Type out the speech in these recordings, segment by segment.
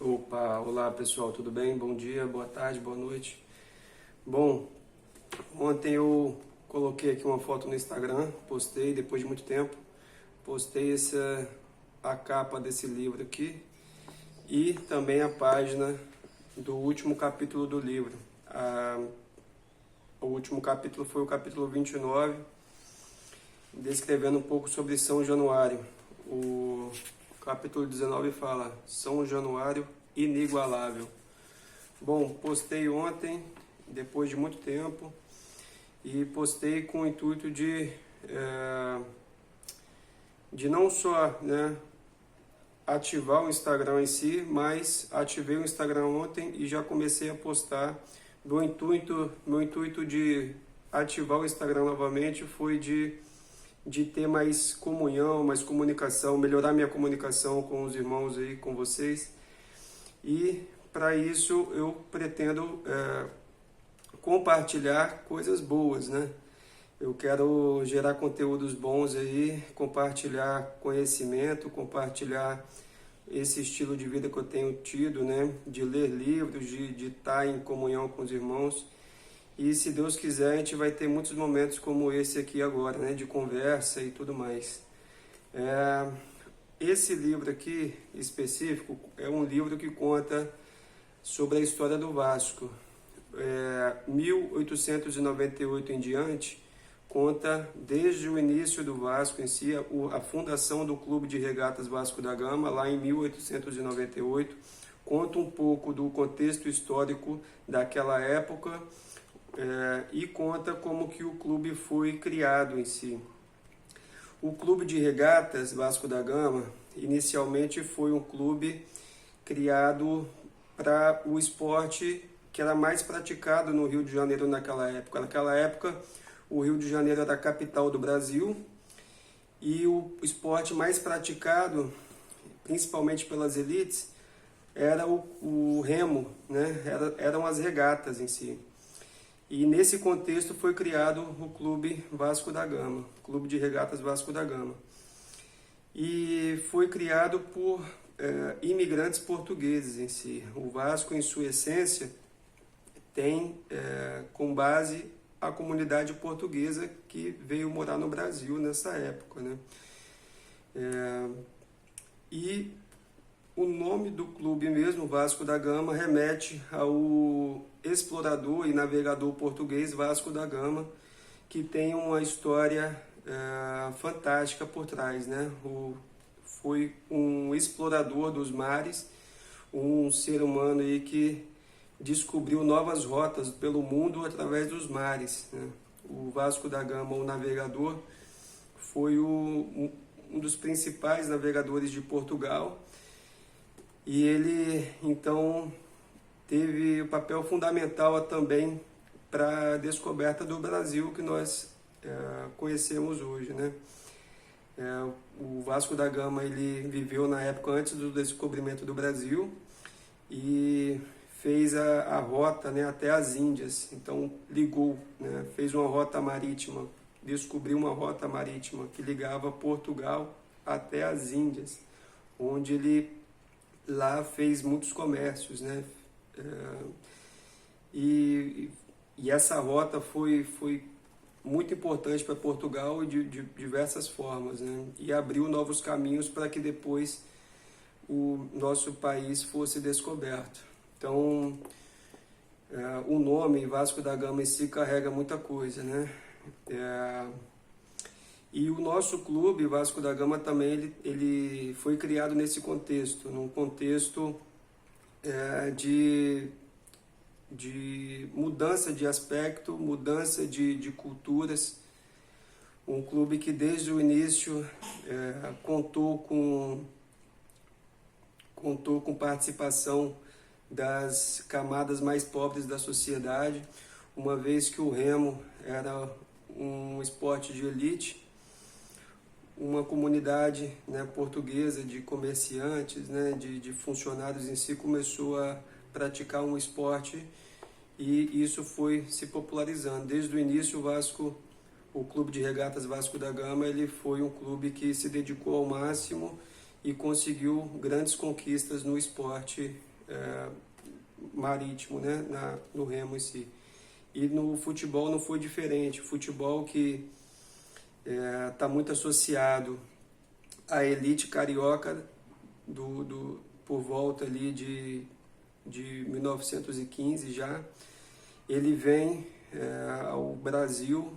Opa, olá pessoal, tudo bem? Bom dia, boa tarde, boa noite. Bom, ontem eu coloquei aqui uma foto no Instagram, postei depois de muito tempo, postei a capa desse livro aqui e também a página do último capítulo do livro. O último capítulo foi o capítulo 29, descrevendo um pouco sobre São Januário. O capítulo 19 fala São Januário inigualável. Bom, postei ontem, depois de muito tempo, e postei com o intuito de não só, ativar o Instagram em si, mas ativei o Instagram ontem e já comecei a postar. Meu intuito de ativar o Instagram novamente foi de ter mais comunhão, mais comunicação, melhorar minha comunicação com os irmãos aí, com vocês. E para isso eu pretendo compartilhar coisas boas, né? Eu quero gerar conteúdos bons aí, compartilhar conhecimento, compartilhar esse estilo de vida que eu tenho tido, né? De ler livros, de estar em comunhão com os irmãos. E se Deus quiser, a gente vai ter muitos momentos como esse aqui agora, né? De conversa e tudo mais. Esse livro aqui, específico, é um livro que conta sobre a história do Vasco. 1898 em diante, conta desde o início do Vasco em si, a fundação do Clube de Regatas Vasco da Gama, lá em 1898, conta um pouco do contexto histórico daquela época e conta como que o clube foi criado em si. O Clube de Regatas Vasco da Gama, inicialmente foi um clube criado para o esporte que era mais praticado no Rio de Janeiro naquela época. Naquela época, o Rio de Janeiro era a capital do Brasil e o esporte mais praticado, principalmente pelas elites, era o remo, né? Eram as regatas em si. E nesse contexto foi criado o Clube Vasco da Gama, Clube de Regatas Vasco da Gama. E foi criado por imigrantes portugueses em si. O Vasco, em sua essência, tem com base a comunidade portuguesa que veio morar no Brasil nessa época, né? E o nome do clube mesmo, Vasco da Gama, remete ao explorador e navegador português Vasco da Gama, que tem uma história fantástica por trás, né? Foi um explorador dos mares, um ser humano aí que descobriu novas rotas pelo mundo através dos mares, né? O Vasco da Gama, o navegador, foi um dos principais navegadores de Portugal e ele, então, teve um papel fundamental também para a descoberta do Brasil que nós conhecemos hoje, né? O Vasco da Gama, ele viveu na época antes do descobrimento do Brasil e fez a rota, né, até as Índias. Então ligou, né, fez uma rota marítima, descobriu uma rota marítima que ligava Portugal até as Índias, onde ele lá fez muitos comércios, né? E essa rota foi muito importante para Portugal de diversas formas, né? E abriu novos caminhos para que depois o nosso país fosse descoberto. Então, o nome Vasco da Gama em si carrega muita coisa, né? E o nosso clube, Vasco da Gama, também ele foi criado nesse contexto, num contexto de mudança de aspecto, mudança de culturas. Um clube que desde o início contou com participação das camadas mais pobres da sociedade, uma vez que o remo era um esporte de elite, uma comunidade, né, portuguesa de comerciantes, né, de funcionários em si, começou a praticar um esporte e isso foi se popularizando. Desde o início, o Clube de Regatas Vasco da Gama, ele foi um clube que se dedicou ao máximo e conseguiu grandes conquistas no esporte marítimo, né, no remo em si. E no futebol não foi diferente. O futebol que está muito associado à elite carioca por volta ali de 1915 já, ele vem ao Brasil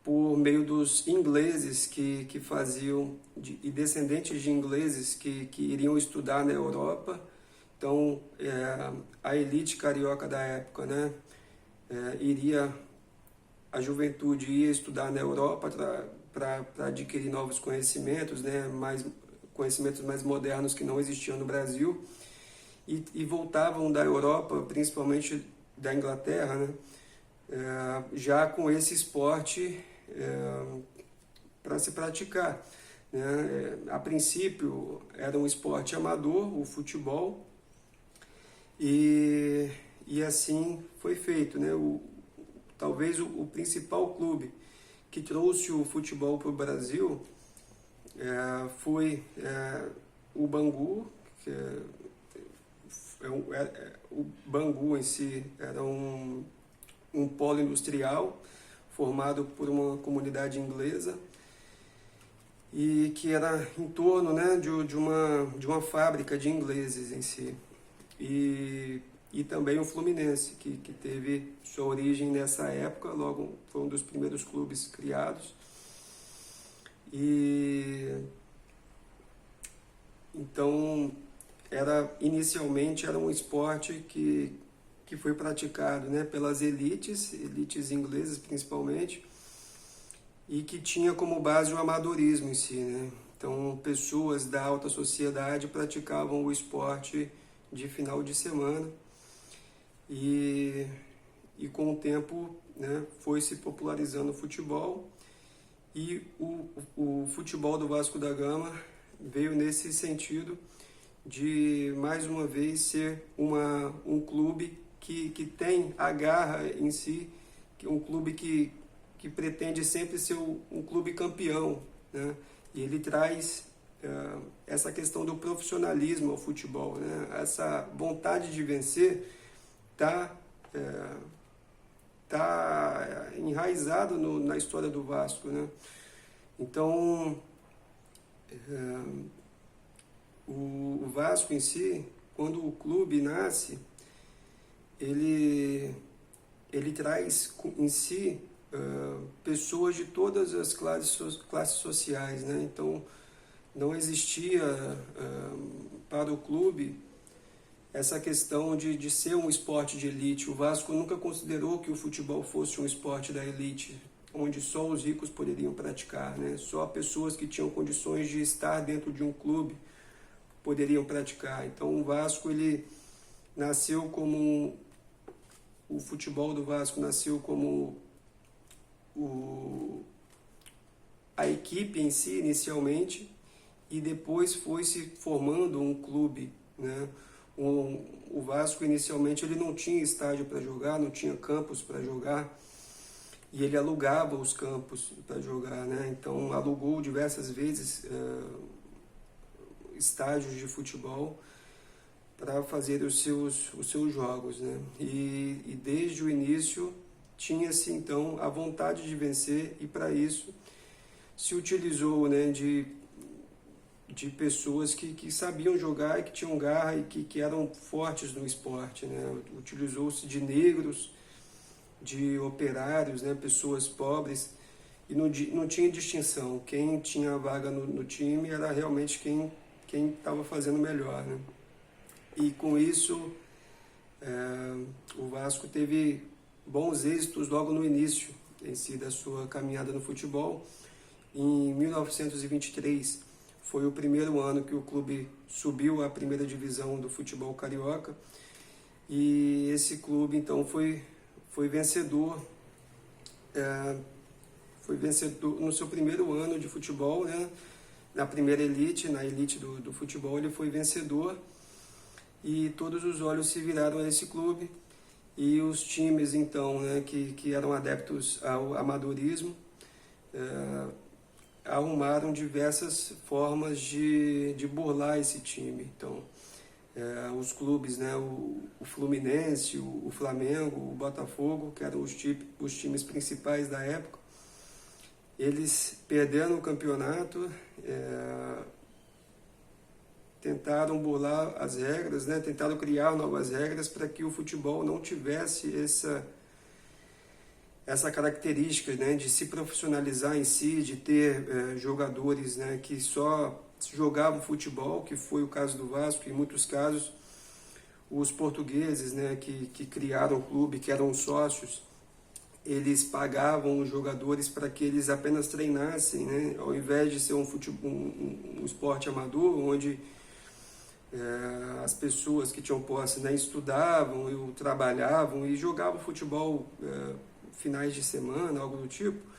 por meio dos ingleses que faziam, e descendentes de ingleses que iriam estudar na Europa. Então, a elite carioca da época, né, a juventude ia estudar na Europa para adquirir novos conhecimentos, né, conhecimentos mais modernos que não existiam no Brasil, e voltavam da Europa, principalmente da Inglaterra, né, já com esse esporte para se praticar, né. A princípio era um esporte amador, o futebol, e assim foi feito, né. Talvez o principal clube que trouxe o futebol para o Brasil foi o Bangu, o Bangu em si era um polo industrial formado por uma comunidade inglesa e que era em torno, né, de uma fábrica de ingleses em si. E também o Fluminense, que teve sua origem nessa época, logo foi um dos primeiros clubes criados. E então, inicialmente era um esporte que foi praticado, né, pelas elites inglesas principalmente, e que tinha como base o amadorismo em si, né? Então, pessoas da alta sociedade praticavam o esporte de final de semana, e com o tempo, né, foi se popularizando o futebol, e o futebol do Vasco da Gama veio nesse sentido de, mais uma vez, ser um clube que tem a garra em si, que é um clube que pretende sempre ser um clube campeão, né? E ele traz essa questão do profissionalismo ao futebol, né? Essa vontade de vencer está enraizado na história do Vasco, né? Então, o Vasco em si, quando o clube nasce, ele traz em si pessoas de todas as classes sociais, né? Então, não existia para o clube essa questão de ser um esporte de elite. O Vasco nunca considerou que o futebol fosse um esporte da elite, onde só os ricos poderiam praticar, né? Só pessoas que tinham condições de estar dentro de um clube poderiam praticar. Então, o Vasco, ele nasceu como... O futebol do Vasco nasceu como a equipe em si, inicialmente, e depois foi se formando um clube, né? O Vasco, inicialmente, ele não tinha estádio para jogar, não tinha campos para jogar, e ele alugava os campos para jogar, né? Então, alugou diversas vezes estádios de futebol para fazer os seus jogos, né? E desde o início tinha-se, então, a vontade de vencer, e para isso se utilizou, né, de pessoas que sabiam jogar e que tinham garra e que eram fortes no esporte, né? Utilizou-se de negros, de operários, né, pessoas pobres, e não tinha distinção. Quem tinha vaga no time era realmente quem estava fazendo melhor, né? E com isso, o Vasco teve bons êxitos logo no início em si da sua caminhada no futebol. Em 1923 foi o primeiro ano que o clube subiu à primeira divisão do futebol carioca, e esse clube então foi vencedor, no seu primeiro ano de futebol, né? Na primeira elite, na elite do futebol, ele foi vencedor, e todos os olhos se viraram a esse clube, e os times então, né, que eram adeptos ao amadorismo, arrumaram diversas formas de burlar esse time. Então, os clubes, né, o Fluminense, o Flamengo, o Botafogo, que eram os times principais da época, eles perderam o campeonato, tentaram burlar as regras, né, tentaram criar novas regras para que o futebol não tivesse essa característica, né, de se profissionalizar em si, de ter jogadores, né, que só jogavam futebol, que foi o caso do Vasco. Em muitos casos, os portugueses, né, que criaram o clube, que eram sócios, eles pagavam os jogadores para que eles apenas treinassem, né, ao invés de ser um esporte amador, onde as pessoas que tinham posse, né, estudavam, trabalhavam e jogavam futebol finais de semana, algo do tipo.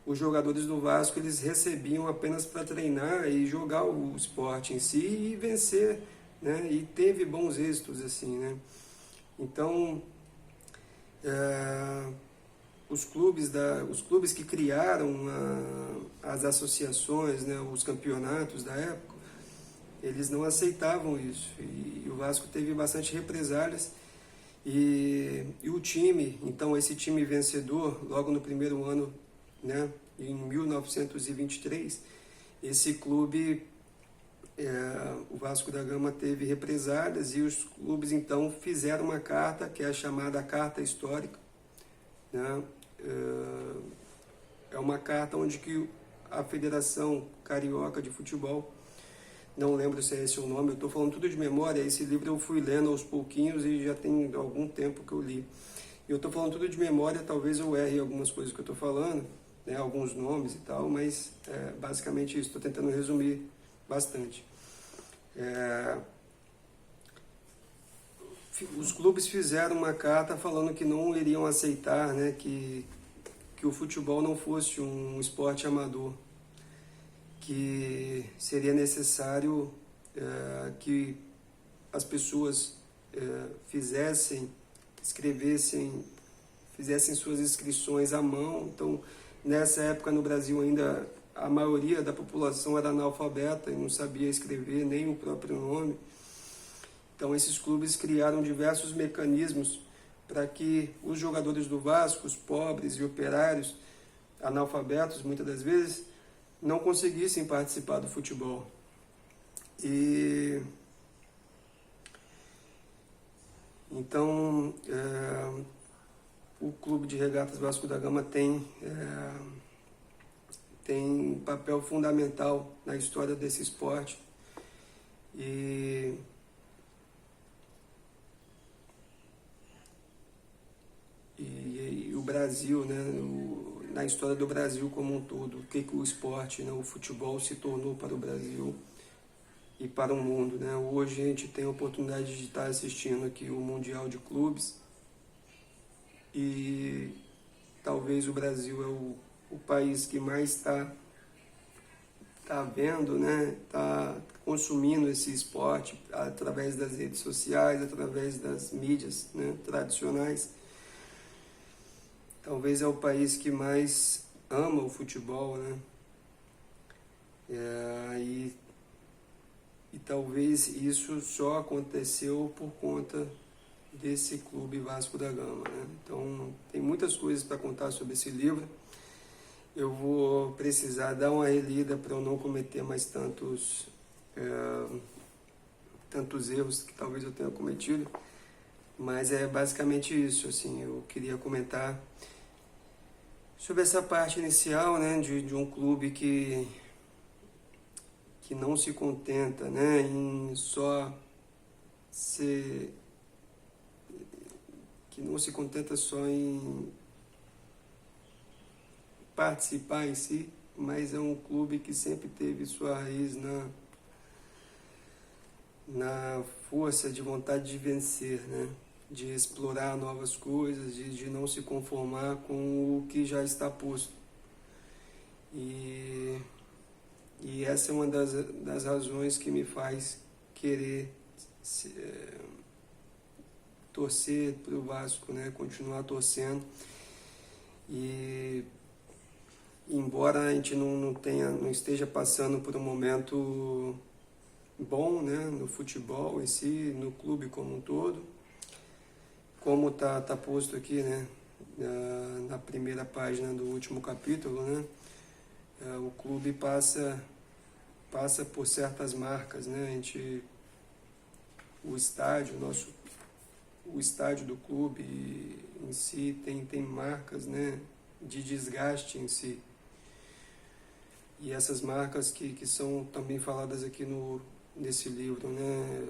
Os jogadores do Vasco, eles recebiam apenas para treinar e jogar o esporte em si e vencer, né? E teve bons êxitos assim, né? Então, os clubes que criaram as associações, né, os campeonatos da época, eles não aceitavam isso, e o Vasco teve bastante represálias. E o time, então esse time vencedor, logo no primeiro ano, né, em 1923, esse clube, o Vasco da Gama, teve represálias, e os clubes então fizeram uma carta, que é a chamada Carta Histórica, né? É uma carta onde que a Federação Carioca de Futebol, não lembro se é esse o nome, eu estou falando tudo de memória, esse livro eu fui lendo aos pouquinhos e já tem algum tempo que eu li. Eu estou falando tudo de memória, talvez eu erre algumas coisas que eu estou falando, né, alguns nomes e tal, mas basicamente isso, estou tentando resumir bastante. Os clubes fizeram uma carta falando que não iriam aceitar, né, que o futebol não fosse um esporte amador, que seria necessário que as pessoas fizessem suas inscrições à mão. Então, nessa época no Brasil ainda a maioria da população era analfabeta e não sabia escrever nem o próprio nome. Então, esses clubes criaram diversos mecanismos para que os jogadores do Vasco, os pobres e operários, analfabetos muitas das vezes, não conseguissem participar do futebol. E então o Clube de Regatas Vasco da Gama tem um papel fundamental na história desse esporte. E o Brasil, né, na história do Brasil como um todo, o que o esporte, né, o futebol se tornou para o Brasil e para o mundo, né? Hoje a gente tem a oportunidade de estar assistindo aqui o Mundial de Clubes, e talvez o Brasil é o país que mais está vendo, né, está consumindo esse esporte através das redes sociais, através das mídias, né, tradicionais. Talvez é o país que mais ama o futebol, né? E talvez isso só aconteceu por conta desse Clube Vasco da Gama, né? Então, tem muitas coisas para contar sobre esse livro. Eu vou precisar dar uma relida para eu não cometer mais tantos erros que talvez eu tenha cometido. Mas é basicamente isso, assim, eu queria comentar sobre essa parte inicial, né, de um clube que não se contenta, né, em só ser, que não se contenta só em participar em si, mas é um clube que sempre teve sua raiz na força de vontade de vencer, né, de explorar novas coisas, de não se conformar com o que já está posto. E essa é uma das razões que me faz querer torcer para o Vasco, né? Continuar torcendo. E embora a gente não esteja passando por um momento bom, né, no futebol em si, no clube como um todo. Como tá posto aqui, né, na primeira página do último capítulo, né, o clube passa por certas marcas, né, o estádio, o estádio do clube em si tem marcas, né, de desgaste em si. E essas marcas que são também faladas aqui nesse livro, né,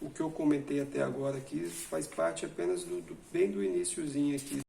o que eu comentei até agora aqui faz parte apenas bem do iniciozinho aqui